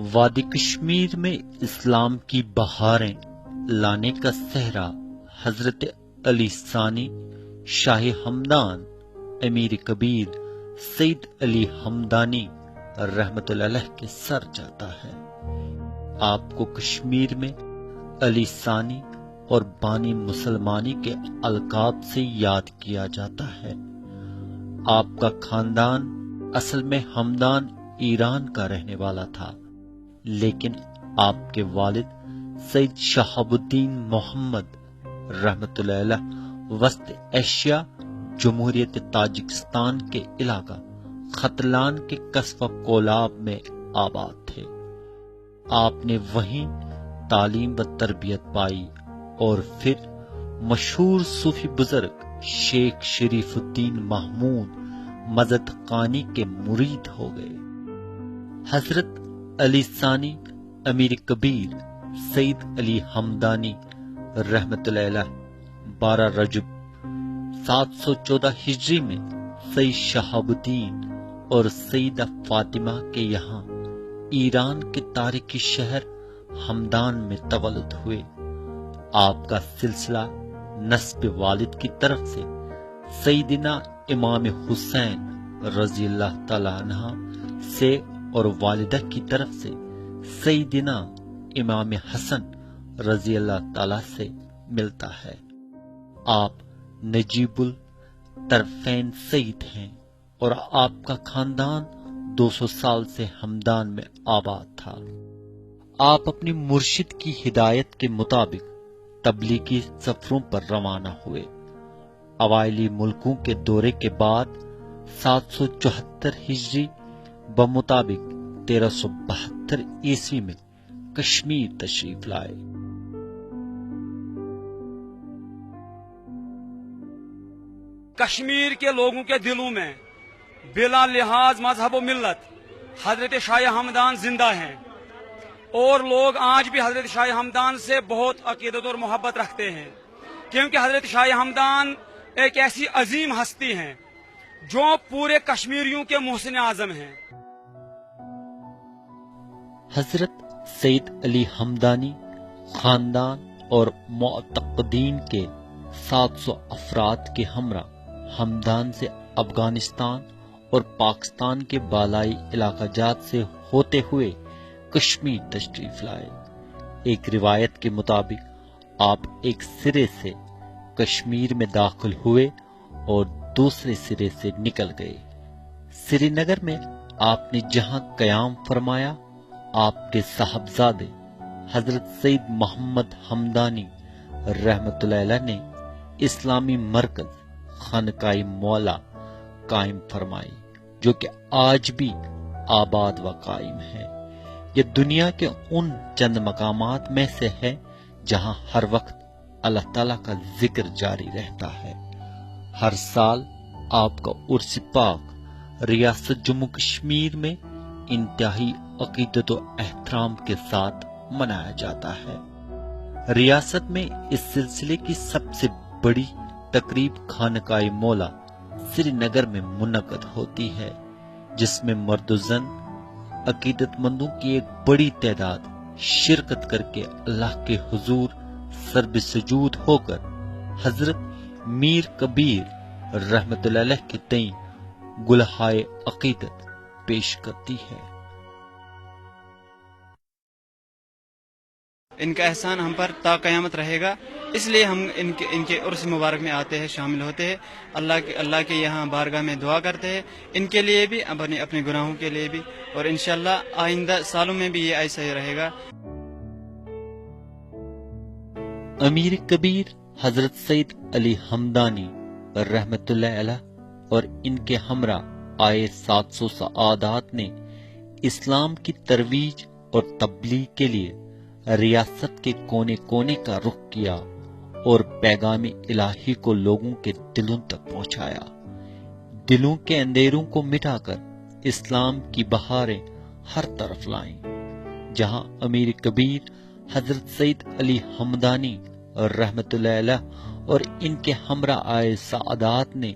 وادی کشمیر میں اسلام کی بہاریں لانے کا صحرا حضرت علی ثانی شاہ ہمدان امیر کبیر سید علی ہمدانی رحمت اللہ علیہ کے سر جاتا ہے۔ آپ کو کشمیر میں علی ثانی اور بانی مسلمانی کے القاب سے یاد کیا جاتا ہے۔ آپ کا خاندان اصل میں ہمدان ایران کا رہنے والا تھا، لیکن آپ کے والد سید شہاب الدین محمد رحمت اللہ علیہ وسط ایشیا جمہوریت تاجکستان کے علاقہ ختلان کے قصبہ کولاب میں آباد تھے۔ آپ نے وہیں تعلیم و تربیت پائی اور پھر مشہور صوفی بزرگ شیخ شریف الدین محمود مزدقانی کے مرید ہو گئے۔ حضرت علی ثانی امیر کبیر سید علی ہمدانی رحمت اللہ علیہ 12 رجب 714 ہجری میں سید شہاب الدین اور سیدہ فاطمہ کے یہاں ایران کے تاریخی شہر ہمدان میں تولد ہوئے۔ آپ کا سلسلہ نسب والد کی طرف سے سیدنا امام حسین رضی اللہ تعالیٰ عنہ سے اور والدہ کی طرف سے سیدنا امام حسن رضی اللہ تعالیٰ سے ملتا ہے۔ آپ نجیب الطرفین سید ہیں اور آپ کا خاندان 200 سال سے ہمدان میں آباد تھا۔ آپ اپنی مرشد کی ہدایت کے مطابق تبلیغی سفروں پر روانہ ہوئے۔ اوائلی ملکوں کے دورے کے بعد 774 ہجری بمطابق 1372 عیسوی میں کشمیر تشریف لائے۔ کشمیر کے لوگوں کے دلوں میں بلا لحاظ مذہب و ملت حضرت شاہ ہمدان زندہ ہیں، اور لوگ آج بھی حضرت شاہ ہمدان سے بہت عقیدت اور محبت رکھتے ہیں، کیونکہ حضرت شاہ ہمدان ایک ایسی عظیم ہستی ہیں جو پورے کشمیریوں کے محسن اعظم ہیں۔ حضرت سید علی ہمدانی خاندان اور معتقدین کے 700 افراد کے ہمراہ ہمدان سے افغانستان اور پاکستان کے بالائی علاقہ جات سے ہوتے ہوئے کشمیر تشریف لائے۔ ایک روایت کے مطابق آپ ایک سرے سے کشمیر میں داخل ہوئے اور دوسرے سرے سے نکل گئے۔ سری نگر میں آپ نے جہاں قیام فرمایا، آپ کے صاحبزادے حضرت سید محمد ہمدانی رحمت اللہ علیہ نے اسلامی مرکز خانقاہ مولا قائم فرمائی، جو کہ آج بھی آباد و قائم ہے۔ یہ دنیا کے ان چند مقامات میں سے ہے جہاں ہر وقت اللہ تعالیٰ کا ذکر جاری رہتا ہے۔ ہر سال آپ کا عرس پاک ریاست جموں کشمیر میں انتہائی عقیدت و احترام کے ساتھ منایا جاتا ہے۔ ریاست میں اس سلسلے کی سب سے بڑی تقریب خانقاہ مولا سری نگر میں منعقد ہوتی ہے، جس میں مرد و زن عقیدت مندوں کی ایک بڑی تعداد شرکت کر کے اللہ کے حضور سرب سجود ہو کر حضرت میر کبیر رحمت اللہ علیہ کے تئیں گلہائے عقیدت پیش کرتی ہے۔ ان کا احسان ہم پر تا قیامت رہے گا، اس لیے ہم ان کے عرس مبارک میں آتے ہیں، شامل ہوتے ہیں، اللہ کے یہاں بارگاہ میں دعا کرتے ہیں، ان کے لیے بھی، اپنے گناہوں کے لیے بھی، اور انشاءاللہ آئندہ سالوں میں بھی یہ ایسا ہی رہے گا۔ امیر کبیر حضرت سید علی ہمدانی رحمت اللہ علیہ اور ان کے ہمراہ آئے 700 سعادات نے اسلام کی ترویج اور تبلیغ کے لیے ریاست کے کونے کونے کا رخ کیا اور پیغام الہی کو لوگوں کے دلوں تک پہنچایا۔ دلوں کے اندھیروں کو مٹا کر اسلام کی بہاریں ہر طرف لائیں۔ جہاں امیر کبیر حضرت سید علی ہمدانی رحمت اللہ علیہ اور ان کے ہمراہ آئے سعادات نے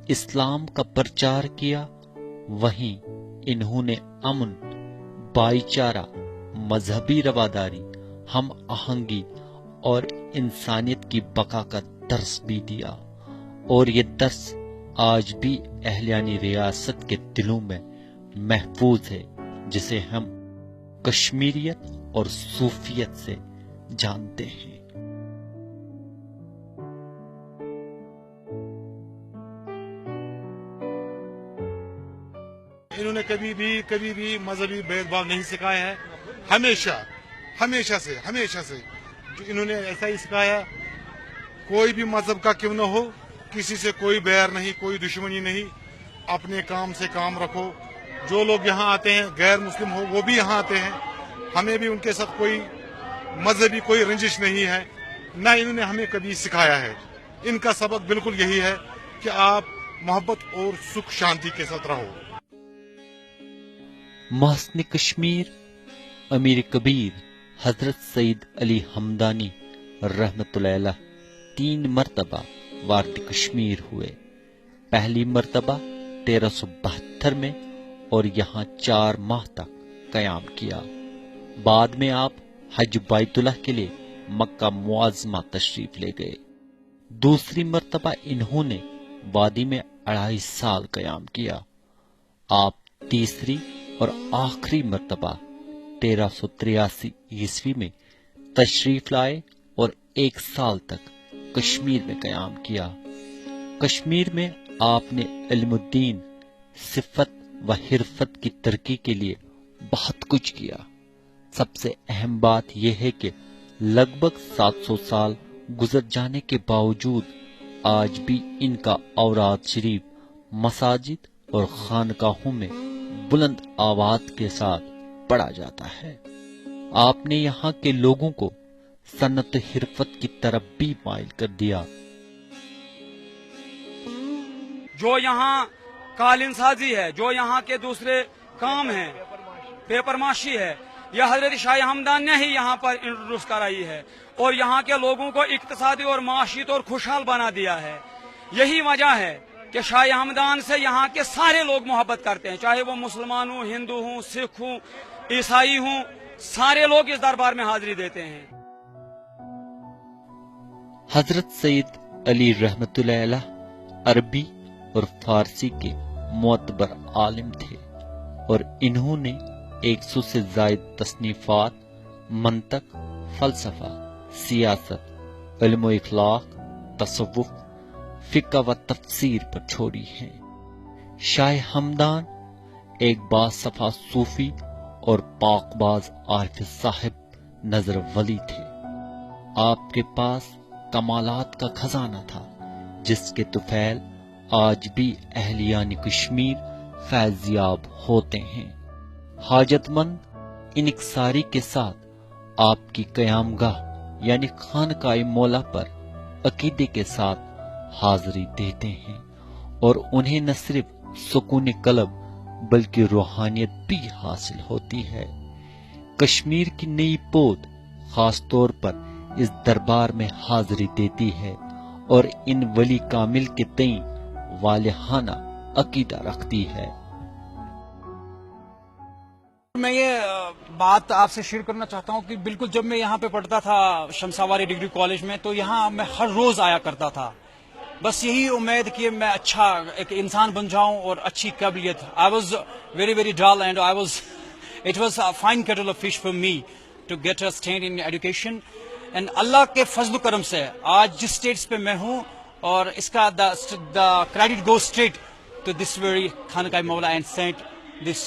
اسلام کا پرچار کیا، وہیں انہوں نے امن، بھائی چارہ، مذہبی رواداری، ہم آہنگی اور انسانیت کی بقا کا درس بھی دیا، اور یہ درس آج بھی اہلیان ریاست کے دلوں میں محفوظ ہے، جسے ہم کشمیریت اور صوفیت سے جانتے ہیں۔ انہوں نے کبھی بھی مذہبی بھید بھاؤ نہیں سکھایا ہے، ہمیشہ سے جو انہوں نے ایسا ہی سکھایا، کوئی بھی مذہب کا کیوں نہ ہو، کسی سے کوئی بیر نہیں، کوئی دشمنی نہیں، اپنے کام سے کام رکھو۔ جو لوگ یہاں آتے ہیں غیر مسلم ہو وہ بھی یہاں آتے ہیں، ہمیں بھی ان کے ساتھ کوئی مذہبی کوئی رنجش نہیں ہے، نہ انہوں نے ہمیں کبھی سکھایا ہے۔ ان کا سبق بالکل یہی ہے کہ آپ محبت اور سکھ شانتی کے ساتھ رہو۔ محسن کشمیر امیر کبیر حضرت سید علی ہمدانی رحمت اللہ علیہ 3 مرتبہ وارد کشمیر ہوئے۔ پہلی مرتبہ 1372 میں اور یہاں 4 ماہ تک قیام کیا۔ بعد میں آپ حج بیت اللہ کے لیے مکہ معظمہ تشریف لے گئے۔ دوسری مرتبہ انہوں نے وادی میں 2.5 سال قیام کیا۔ آپ تیسری اور آخری مرتبہ 1383 عیسوی میں تشریف لائے اور 1 سال تک کشمیر میں قیام کیا۔ کشمیر میں آپ نے علم الدین، صفت و حرفت کی ترقی کے لیے بہت کچھ کیا۔ سب سے اہم بات یہ ہے کہ لگ بھگ 700 سال گزر جانے کے باوجود آج بھی ان کا اوراد شریف مساجد اور خانقاہوں میں بلند آواز کے ساتھ پڑھا جاتا ہے۔ آپ نے یہاں کے لوگوں کو صنعت حرفت کی طرف بھی مائل کر دیا۔ جو یہاں قالین سازی ہے، جو یہاں کے دوسرے کام ہیں، پیپر ماشی ہے، یہ حضرت شاہ ہمدان نے ہی یہاں پر انٹروڈیوس کرائی ہے اور یہاں کے لوگوں کو اقتصادی اور معاشی طور خوشحال بنا دیا ہے۔ یہی وجہ ہے کہ شاہ ہمدان سے یہاں کے سارے لوگ محبت کرتے ہیں، چاہے وہ مسلمان ہوں، ہندو ہوں، سکھ ہوں، عیسائی ہوں، سارے لوگ اس دربار میں حاضری دیتے ہیں۔ حضرت سید علی رحمت اللہ علیہ عربی اور فارسی کے معتبر عالم تھے اور انہوں نے 100 سے زائد تصنیفات منطق، فلسفہ، سیاست، علم و اخلاق، تصوف، فقہ و تفسیر پر چھوڑی ہیں۔ شاہ ہمدان ایک باصفا صوفی اور پاک باز عارف صاحب نظر ولی تھے۔ آپ کے پاس کمالات کا خزانہ تھا جس کے طفیل آج بھی اہلیان کشمیر فیضیاب ہوتے ہیں۔ حاجت مند انکساری کے ساتھ آپ کی قیام گاہ یعنی خانقاہ مولا پر عقیدے کے ساتھ حاضری دیتے ہیں اور انہیں نہ صرف سکون قلب بلکہ روحانیت بھی حاصل ہوتی ہے۔ کشمیر کی نئی پود خاص طور پر اس دربار میں حاضری دیتی ہے اور ان ولی کامل کے تئیں والہانہ عقیدہ رکھتی ہے۔ میں یہ بات آپ سے شیئر کرنا چاہتا ہوں کہ بالکل جب میں یہاں پہ پڑھتا تھا شمساواری ڈگری کالج میں، تو یہاں میں ہر روز آیا کرتا تھا، بس یہی امید کہ میں اچھا ایک انسان بن جاؤں اور اچھی قابلیت۔ I was very very dull and it was a fine kettle of fish for me to get a stand in education, and اللہ کے فضل و کرم سے آج جس اسٹیٹس پہ میں ہوں اور اس کا the credit goes straight to this very خانقاہ مولا and saint this,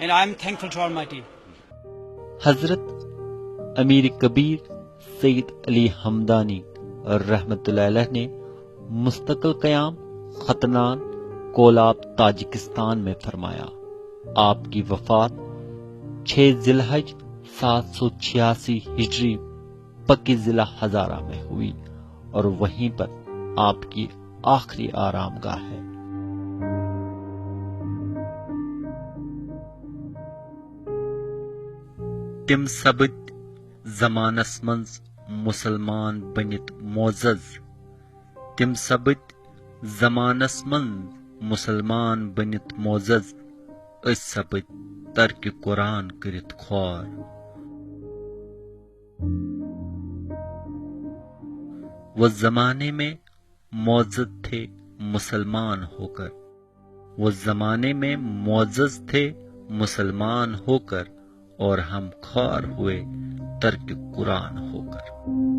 and I am thankful to Almighty. حضرت امیر کبیر سید علی ہمدانی رحمت اللہ علیہ نے مستقل قیام ختنان کولاب تاجکستان میں فرمایا۔ آپ کی وفات 6 ذی الحج 786 ہجری پکی ضلع ہزارہ میں ہوئی اور وہیں پر آپ کی آخری آرام گاہ ہے۔ تم سبت زمانس منز مسلمان بنت معزز، تم سبت زمانس منز مسلمان بنت معزز، اس سبت ترک قرآن کرت خوار۔ وہ زمانے میں معزز تھے مسلمان ہو کر، وہ زمانے میں معزز تھے مسلمان ہو کر، اور ہم خوار ہوئے ترک قرآن ہو کر۔